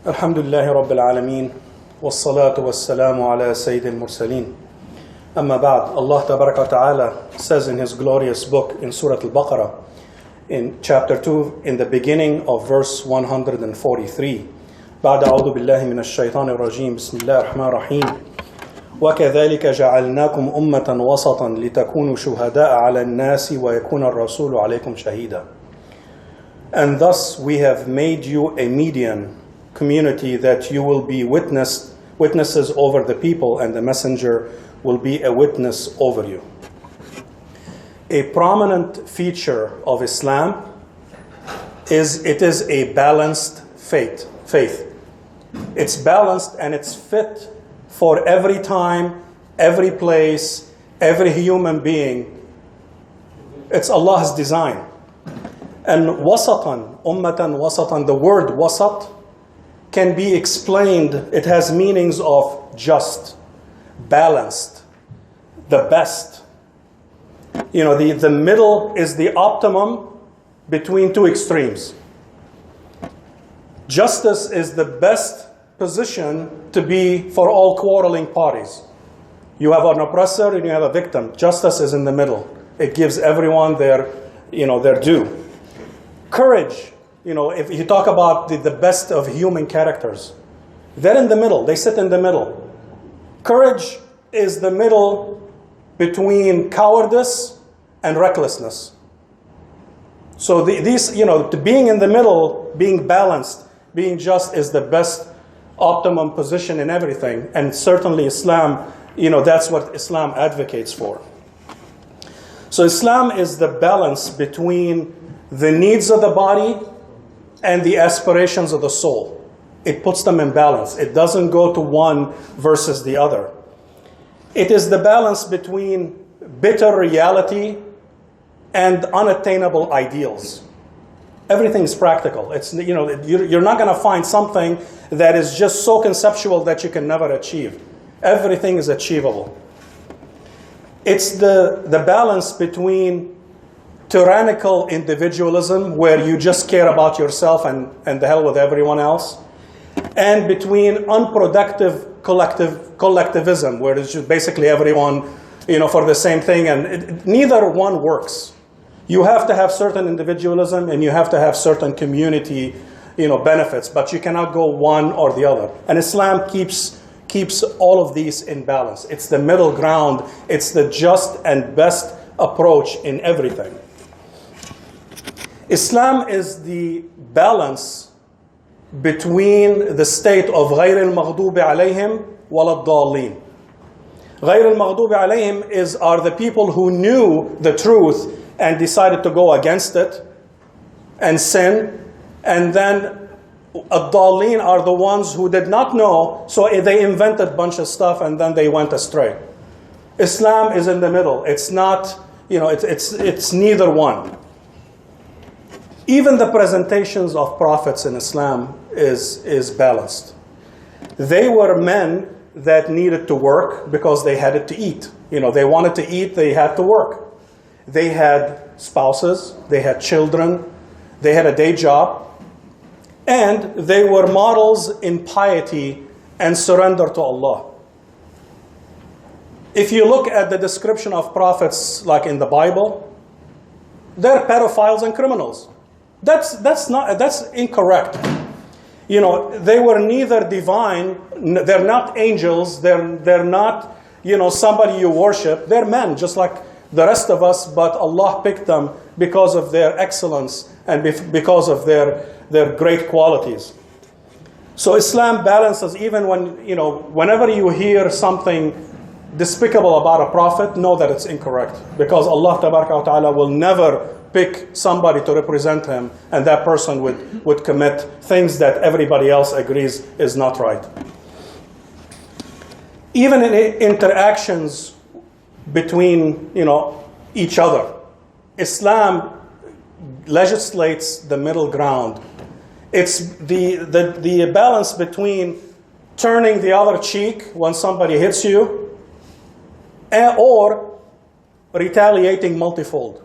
الحمد لله رب العالمين والصلاة والسلام على سيد المرسلين. أما بعد, Allah Tabaraka wa Ta'ala says in His glorious book in Surah Al-Baqarah, in chapter 2, in the beginning of verse 143, بعد أعوذ بالله من الشيطان الرجيم بسم الله الرحمن الرحيم وكذلك جعلناكم أمة وسطا لتكونوا شهداء على الناس ويكون الرسول عليكم شهيدا. And thus we have made you a median community that you will be witnesses over the people, and the messenger will be a witness over you. A prominent feature of Islam is it is a balanced faith. It's balanced and it's fit for every time, every place, every human being. It's Allah's design. And wasatan, ummatan wasatan, the word wasat can be explained, it has meanings of just, balanced, the best. You know, the middle is the optimum between two extremes. Justice is the best position to be for all quarreling parties. You have an oppressor and you have a victim. Justice is in the middle. It gives everyone their due. Courage, if you talk about the best of human characters, they're in the middle. They sit in the middle. Courage is the middle between cowardice and recklessness. So being in the middle, being balanced, being just is the best optimum position in everything. And certainly Islam, that's what Islam advocates for. So Islam is the balance between the needs of the body and the aspirations of the soul. It puts them in balance. It doesn't go to one versus the other. It is the balance between bitter reality and unattainable ideals. Everything is practical. You're not going to find something that is just so conceptual that you can never achieve. Everything is achievable. It's the balance between tyrannical individualism, where you just care about yourself and the hell with everyone else, and between unproductive collectivism, where it's just basically everyone, for the same thing, and neither one works. You have to have certain individualism and you have to have certain community, benefits, but you cannot go one or the other. And Islam keeps all of these in balance. It's the middle ground. It's the just and best approach in everything. Islam is the balance between the state of غير المغضوب عليهم ولا الضالين. غير المغضوب عليهم are the people who knew the truth and decided to go against it and sin. And then الضالين are the ones who did not know, so they invented a bunch of stuff and then they went astray. Islam is in the middle. It's not, it's neither one. Even the presentations of prophets in Islam is balanced. They were men that needed to work because they had to eat. They wanted to eat, they had to work. They had spouses, they had children, they had a day job, and they were models in piety and surrender to Allah. If you look at the description of prophets like in the Bible, they're pedophiles and criminals. That's incorrect. They were neither divine, they're not angels, they're not, somebody you worship. They're men, just like the rest of us, but Allah picked them because of their excellence and because of their great qualities. So Islam balances, even when, whenever you hear something despicable about a prophet, know that it's incorrect. Because Allah Tabaraka wa Ta'ala will never pick somebody to represent him, and that person would commit things that everybody else agrees is not right. Even in interactions between each other, Islam legislates the middle ground. It's the balance between turning the other cheek when somebody hits you or retaliating multifold.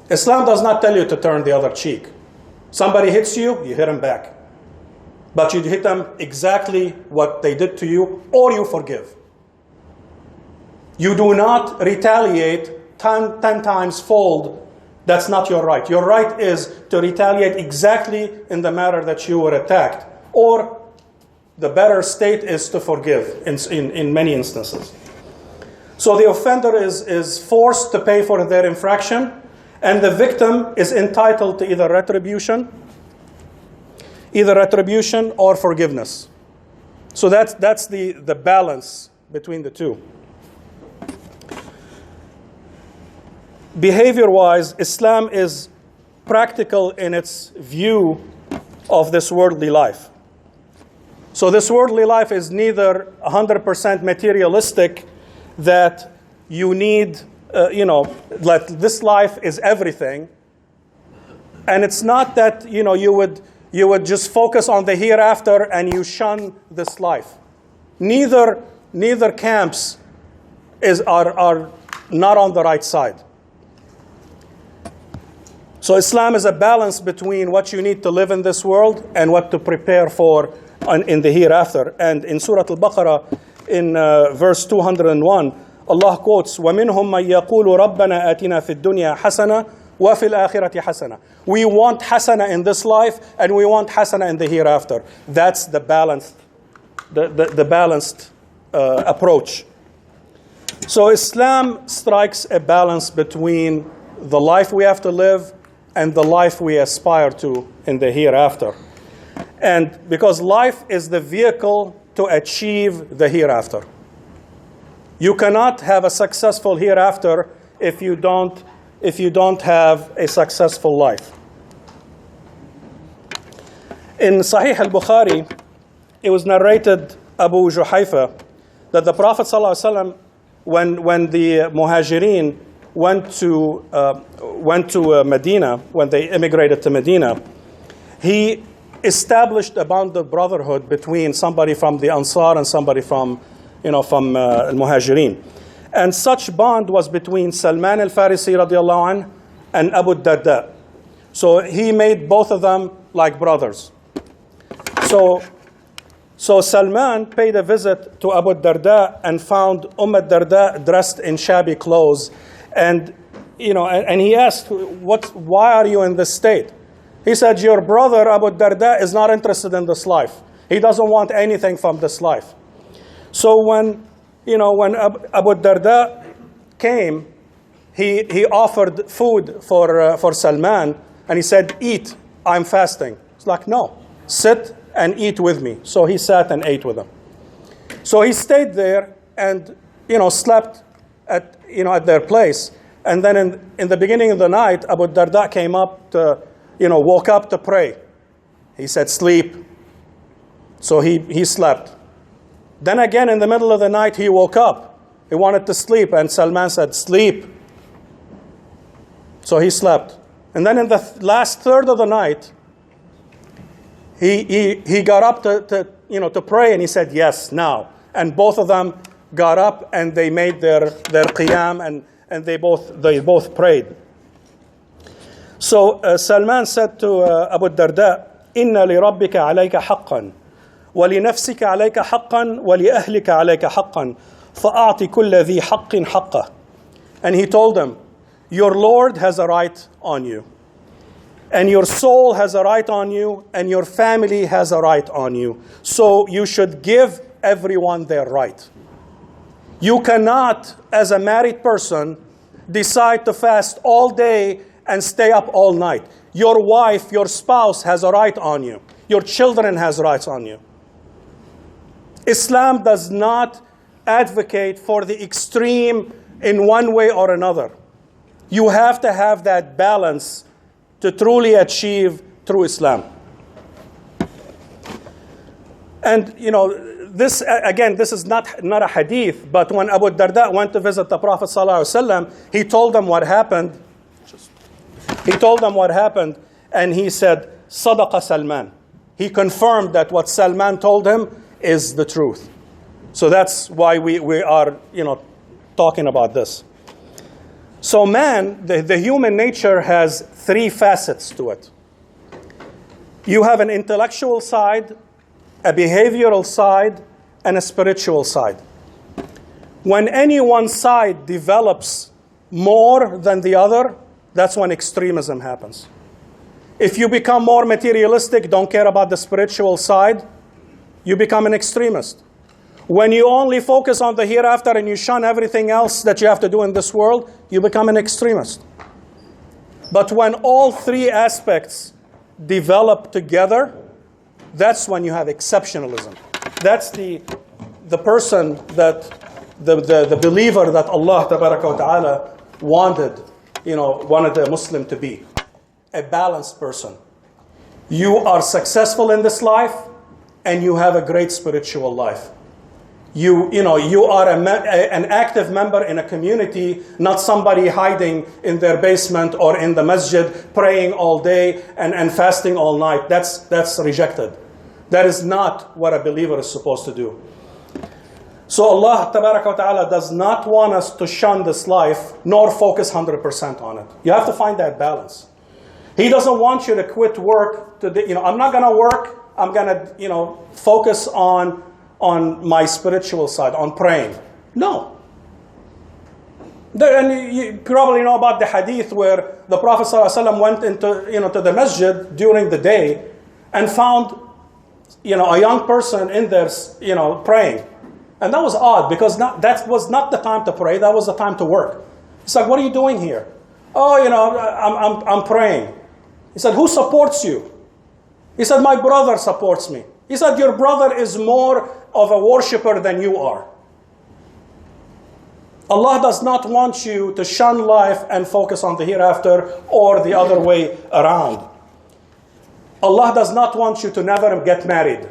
Islam does not tell you to turn the other cheek. Somebody hits you, you hit him back. but you hit them exactly what they did to you, or you forgive. You do not retaliate 10 times fold. That's not your right. Your right is to retaliate exactly in the manner that you were attacked. Or the better state is to forgive in many instances. So the offender is forced to pay for their infraction, and the victim is entitled to either retribution or forgiveness. So that's the balance between the two. Behavior-wise, Islam is practical in its view of this worldly life. So this worldly life is neither 100% materialistic, that you need, that this life is everything. And it's not that, you would just focus on the hereafter and you shun this life. Neither camps are not on the right side. So Islam is a balance between what you need to live in this world and what to prepare for in the hereafter. And in Surah Al-Baqarah, in verse 201, Allah quotes, وَمِنْهُمْ مَنْ يَقُولُ رَبَّنَا آتِنَا فِي الدُّنْيا حَسَنَةً وَفِي الْآخِرَةِ حَسَنَةً. We want hasana in this life, and we want hasana in the hereafter. That's the balanced approach. So Islam strikes a balance between the life we have to live and the life we aspire to in the hereafter. And because life is the vehicle to achieve the hereafter. You cannot have a successful hereafter if you don't have a successful life. In Sahih al-Bukhari, it was narrated, Abu Juhayfa, that the Prophet ﷺ, when the Muhajirin went to Medina, when they immigrated to Medina, he established a bond of brotherhood between somebody from the Ansar and somebody from Al-Muhajirin. And such bond was between Salman al-Farisi radiallahu anh and Abu Darda. So he made both of them like brothers. So Salman paid a visit to Abu Darda and found Darda dressed in shabby clothes. And he asked, why are you in this state? He said, your brother Abu Darda is not interested in this life. He doesn't want anything from this life. So when Abu Darda came, he offered food for Salman, and he said, eat, I'm fasting. It's like, no, sit and eat with me. So he sat and ate with him. So he stayed there and slept at their place. And then in the beginning of the night, Abu Darda came up to, woke up to pray. He said, sleep. So he slept. Then again, in the middle of the night, he woke up. He wanted to sleep, and Salman said, sleep. So he slept. And then in the last third of the night, he got up to pray, and he said, yes, now. And both of them got up, and they made their qiyam, and they both prayed. So Salman said to Abu Darda, إِنَّ لِرَبِّكَ عَلَيْكَ حَقًّا وَلِنَفْسِكَ عَلَيْكَ حَقًّا وَلِأَهْلِكَ عَلَيْكَ حَقًّا فَأَعْطِ كُلَّ ذِي حَقٍّ حَقَّهُ. And he told them, your Lord has a right on you, and your soul has a right on you, and your family has a right on you. So you should give everyone their right. You cannot, as a married person, decide to fast all day and stay up all night. Your wife, your spouse has a right on you. Your children has rights on you. Islam does not advocate for the extreme in one way or another. You have to have that balance to truly achieve true Islam. And this is not a hadith, but when Abu Darda went to visit the Prophet ﷺ, he told them what happened. And he said, Sadaqa Salman. He confirmed that what Salman told him is the truth. So that's why we are talking about this. So man, the human nature has three facets to it. You have an intellectual side, a behavioral side and a spiritual side. When any one side develops more than the other, that's when extremism happens. If you become more materialistic, don't care about the spiritual side, you become an extremist. When you only focus on the hereafter and you shun everything else that you have to do in this world, you become an extremist. But when all three aspects develop together, that's when you have exceptionalism. That's the person that, the believer that Allah Tabaraka wa Ta'ala wanted a Muslim to be. A balanced person. You are successful in this life and you have a great spiritual life. You are an active member in a community, not somebody hiding in their basement or in the masjid, praying all day and fasting all night. That's rejected. That is not what a believer is supposed to do. So Allah Tabaraka wa Ta'ala does not want us to shun this life, nor focus 100% on it. You have to find that balance. He doesn't want you to quit work. I'm not going to work. I'm going to, focus on my spiritual side, on praying. No. And you probably know about the hadith where the Prophet ﷺ went into, to the masjid during the day and found, a young person in there, praying. And that was odd because that was not the time to pray. That was the time to work. It's like, what are you doing here? Oh, I'm praying. He said, who supports you? He said, my brother supports me. He said, your brother is more of a worshiper than you are. Allah does not want you to shun life and focus on the hereafter or the other way around. Allah does not want you to never get married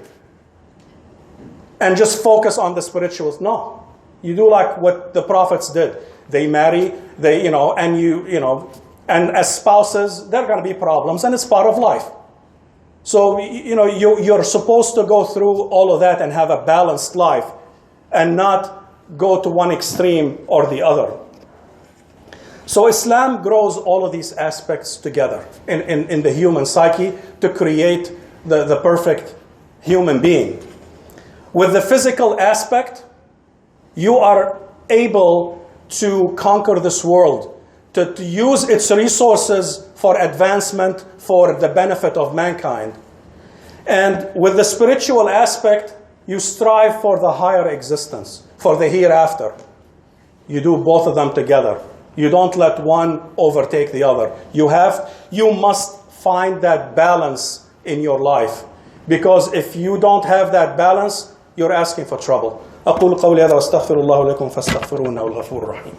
and just focus on the spirituals. No. You do like what the prophets did. They marry, and as spouses, there are going to be problems, and it's part of life. So, you're supposed to go through all of that and have a balanced life and not go to one extreme or the other. So Islam grows all of these aspects together in the human psyche to create the perfect human being. With the physical aspect, you are able to conquer this world, to use its resources for advancement, for the benefit of mankind. And with the spiritual aspect, you strive for the higher existence, for the hereafter. You do both of them together. You don't let one overtake the other. You must find that balance in your life. Because if you don't have that balance, you're asking for trouble. أقول قولي هذا واستغفر الله لكم فاستغفروه إنه الغفور الرحيم.